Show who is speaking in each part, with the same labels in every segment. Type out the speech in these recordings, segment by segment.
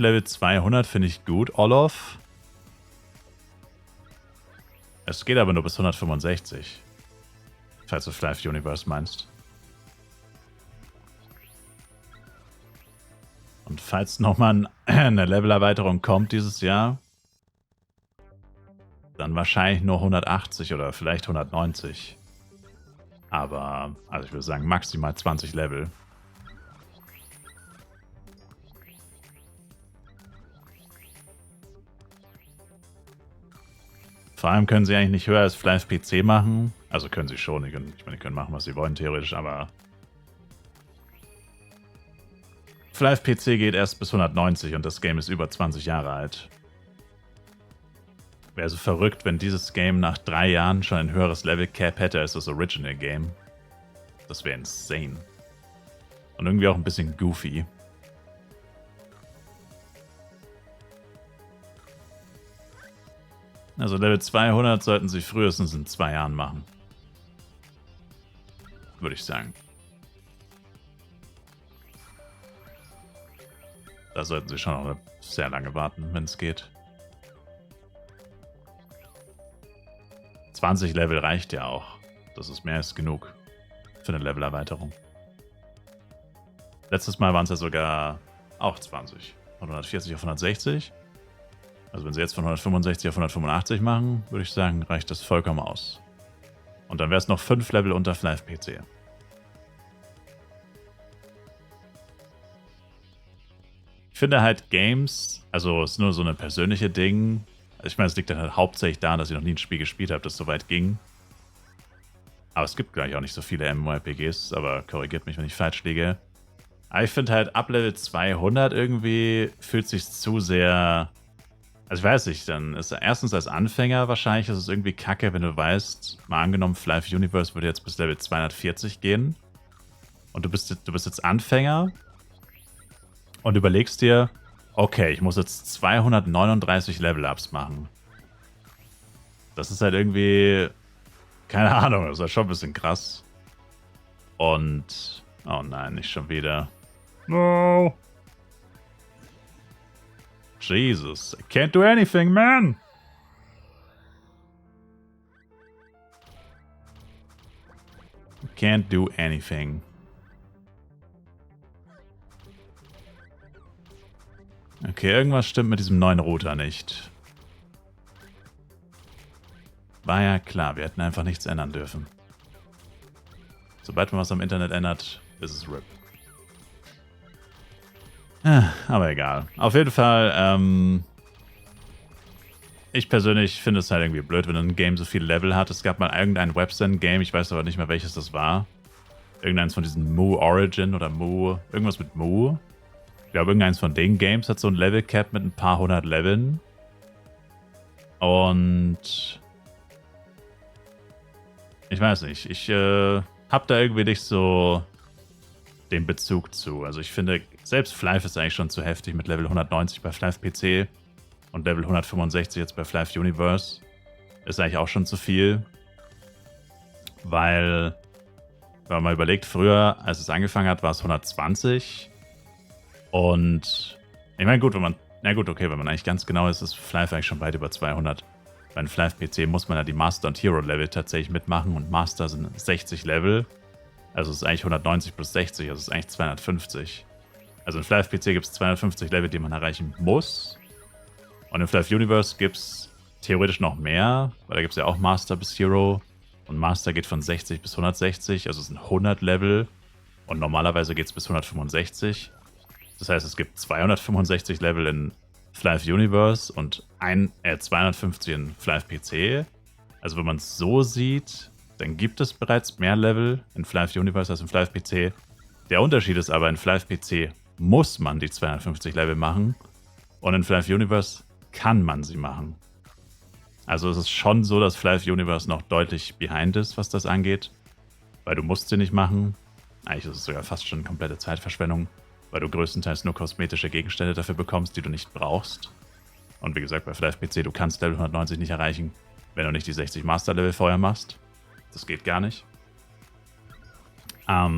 Speaker 1: Level 200 finde ich gut, Olof. Es geht aber nur bis 165. Falls du Flive Universe meinst. Und falls nochmal eine Levelerweiterung kommt dieses Jahr, dann wahrscheinlich nur 180 oder vielleicht 190. Aber, also ich würde sagen, maximal 20 Level. Vor allem können sie eigentlich nicht höher als Flive PC machen. Also können sie schon. Ich meine, die können machen, was sie wollen, theoretisch, aber Flive PC geht erst bis 190 und das Game ist über 20 Jahre alt. Wäre so verrückt, wenn dieses Game nach 3 Jahren schon ein höheres Level Cap hätte als das Original Game. Das wäre insane. Und irgendwie auch ein bisschen goofy. Also Level 200 sollten sie frühestens in 2 Jahren machen. Würde ich sagen. Da sollten sie schon noch sehr lange warten, wenn es geht. 20 Level reicht ja auch. Das ist mehr als genug für eine Levelerweiterung. Letztes Mal waren es ja sogar auch 20. Von 140 auf 160. Also wenn sie jetzt von 165 auf 185 machen, würde ich sagen, reicht das vollkommen aus. Und dann wäre es noch 5 Level unter Flive PC. Ich finde halt Games, also es ist nur so eine persönliche Ding. Ich meine, es liegt dann halt hauptsächlich daran, dass ich noch nie ein Spiel gespielt habe, das so weit ging. Aber es gibt gleich auch nicht so viele MMORPGs, aber korrigiert mich, wenn ich falsch liege. Aber ich finde halt, ab Level 200 irgendwie fühlt sich zu sehr... Also ich weiß nicht, dann ist erstens als Anfänger wahrscheinlich, ist es irgendwie kacke, wenn du weißt, mal angenommen, Flive Universe würde jetzt bis Level 240 gehen. Und du bist jetzt Anfänger und überlegst dir, okay, ich muss jetzt 239 Level-Ups machen. Das ist halt irgendwie, keine Ahnung, das ist halt schon ein bisschen krass. Und, oh nein, nicht schon wieder. No. Jesus, I can't do anything, man. Can't do anything. Okay, irgendwas stimmt mit diesem neuen Router nicht. War ja klar, wir hätten einfach nichts ändern dürfen. Sobald man was am Internet ändert, ist es RIP. Aber egal. Auf jeden Fall, ich persönlich finde es halt irgendwie blöd, wenn ein Game so viele Level hat. Es gab mal irgendein Webzen-Game, ich weiß aber nicht mehr, welches das war. Irgendeins von diesen Mu Origin oder Mu, irgendwas mit Mu. Ich glaube, irgendeins von den Games hat so ein Level-Cap mit ein paar 100 Leveln. Und ich weiß nicht, ich habe da irgendwie nicht so den Bezug zu. Also ich finde, selbst Flive ist eigentlich schon zu heftig mit Level 190 bei Flive PC und Level 165 jetzt bei Flive Universe. Ist eigentlich auch schon zu viel. Weil, wenn man mal überlegt, früher, als es angefangen hat, war es 120. Und ich meine, gut, wenn man eigentlich ganz genau ist, ist Flive eigentlich schon weit über 200. Bei Flive PC muss man ja die Master- und Hero-Level tatsächlich mitmachen und Master sind 60 Level. Also es ist eigentlich 190 plus 60, also es ist eigentlich 250. Also in Flive PC gibt es 250 Level, die man erreichen muss. Und in Flive Universe gibt es theoretisch noch mehr, weil da gibt es ja auch Master bis Hero. Und Master geht von 60 bis 160, also es sind 100 Level. Und normalerweise geht es bis 165. Das heißt, es gibt 265 Level in Flive Universe und 250 in Flive PC. Also wenn man es so sieht, dann gibt es bereits mehr Level in Flive Universe als in Flive PC. Der Unterschied ist aber, in Flive PC muss man die 250 Level machen und in Flive Universe kann man sie machen. Also es ist schon so, dass Flive Universe noch deutlich behind ist, was das angeht, weil du musst sie nicht machen. Eigentlich ist es sogar fast schon eine komplette Zeitverschwendung, weil du größtenteils nur kosmetische Gegenstände dafür bekommst, die du nicht brauchst. Und wie gesagt, bei Flive PC, du kannst Level 190 nicht erreichen, wenn du nicht die 60 Master-Level vorher machst. Das geht gar nicht.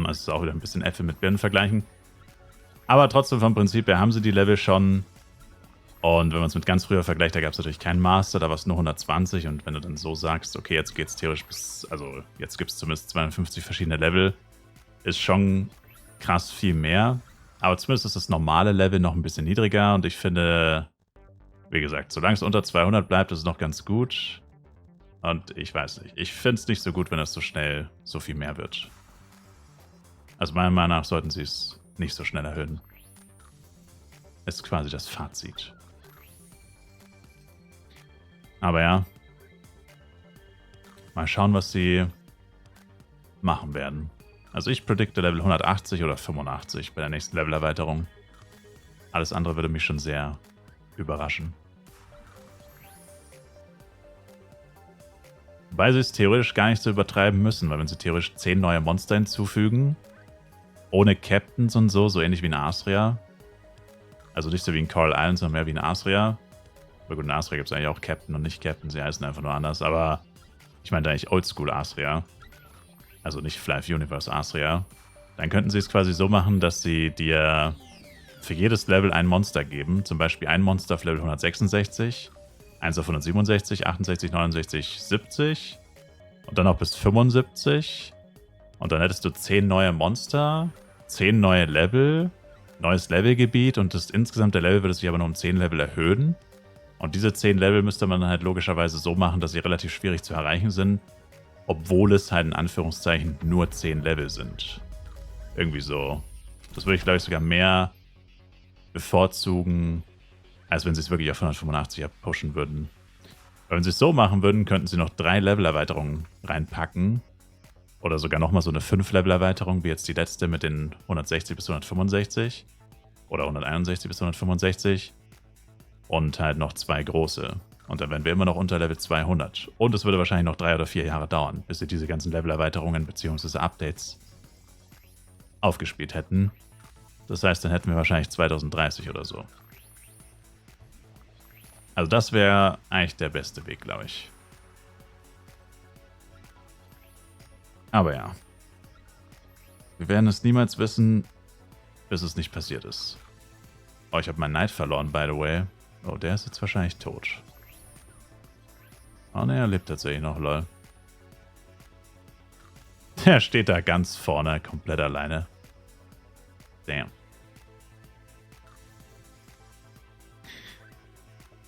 Speaker 1: Es ist auch wieder ein bisschen Äpfel mit Birnen vergleichen. Aber trotzdem vom Prinzip her haben sie die Level schon. Und wenn man es mit ganz früher vergleicht, da gab es natürlich keinen Master, da war es nur 120. Und wenn du dann so sagst, okay, jetzt geht es theoretisch bis, also jetzt gibt es zumindest 52 verschiedene Level, ist schon krass viel mehr. Aber zumindest ist das normale Level noch ein bisschen niedriger. Und ich finde, wie gesagt, solange es unter 200 bleibt, ist es noch ganz gut. Und ich weiß nicht, ich finde es nicht so gut, wenn es so schnell so viel mehr wird. Also meiner Meinung nach sollten sie es nicht so schnell erhöhen. Ist quasi das Fazit. Aber ja. Mal schauen, was sie machen werden. Also ich predikte Level 180 oder 85 bei der nächsten Levelerweiterung. Alles andere würde mich schon sehr überraschen. Wobei sie es theoretisch gar nicht so übertreiben müssen, weil wenn sie theoretisch 10 neue Monster hinzufügen, ohne Captains und so ähnlich wie in Astria, also nicht so wie in Coral Islands, sondern mehr wie in Astria. Aber gut, in Astria gibt es eigentlich auch Captain und nicht Captain, sie heißen einfach nur anders, aber ich meine eigentlich Oldschool Astria. Also nicht Flive Universe Astria. Dann könnten sie es quasi so machen, dass sie dir für jedes Level ein Monster geben. Zum Beispiel ein Monster auf Level 166, eins auf 167, 68, 69, 70 und dann auch bis 75. Und dann hättest du 10 neue Monster, 10 neue Level, neues Levelgebiet und das insgesamte Level würde sich aber nur um 10 Level erhöhen. Und diese 10 Level müsste man dann halt logischerweise so machen, dass sie relativ schwierig zu erreichen sind, obwohl es halt in Anführungszeichen nur 10 Level sind. Irgendwie so. Das würde ich, glaube ich, sogar mehr bevorzugen, als wenn sie es wirklich auf 185 pushen würden. Weil wenn sie es so machen würden, könnten sie noch 3 Level-Erweiterungen reinpacken. Oder sogar nochmal so eine 5-Level-Erweiterung, wie jetzt die letzte mit den 160 bis 165. Oder 161 bis 165. Und halt noch 2 große. Und dann wären wir immer noch unter Level 200. Und es würde wahrscheinlich noch 3 oder 4 Jahre dauern, bis sie diese ganzen Level-Erweiterungen bzw. Updates aufgespielt hätten. Das heißt, dann hätten wir wahrscheinlich 2030 oder so. Also das wäre eigentlich der beste Weg, glaube ich. Aber ja. Wir werden es niemals wissen, bis es nicht passiert ist. Oh, ich habe meinen Knight verloren, by the way. Oh, der ist jetzt wahrscheinlich tot. Oh ne, er lebt tatsächlich noch, lol. Der steht da ganz vorne, komplett alleine. Damn.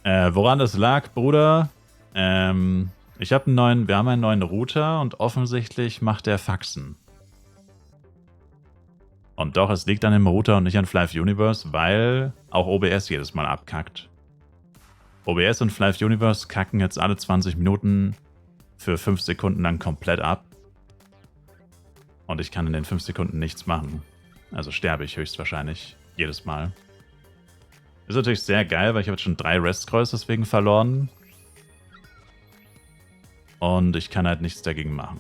Speaker 1: Woran das lag, Bruder? Wir haben einen neuen Router und offensichtlich macht der Faxen. Und doch, es liegt an dem Router und nicht an Flive Universe, weil auch OBS jedes Mal abkackt. OBS und Flive Universe kacken jetzt alle 20 Minuten für 5 Sekunden lang komplett ab. Und ich kann in den 5 Sekunden nichts machen. Also sterbe ich höchstwahrscheinlich jedes Mal. Ist natürlich sehr geil, weil ich habe jetzt schon 3 Rest-Scrolls deswegen verloren. Und ich kann halt nichts dagegen machen.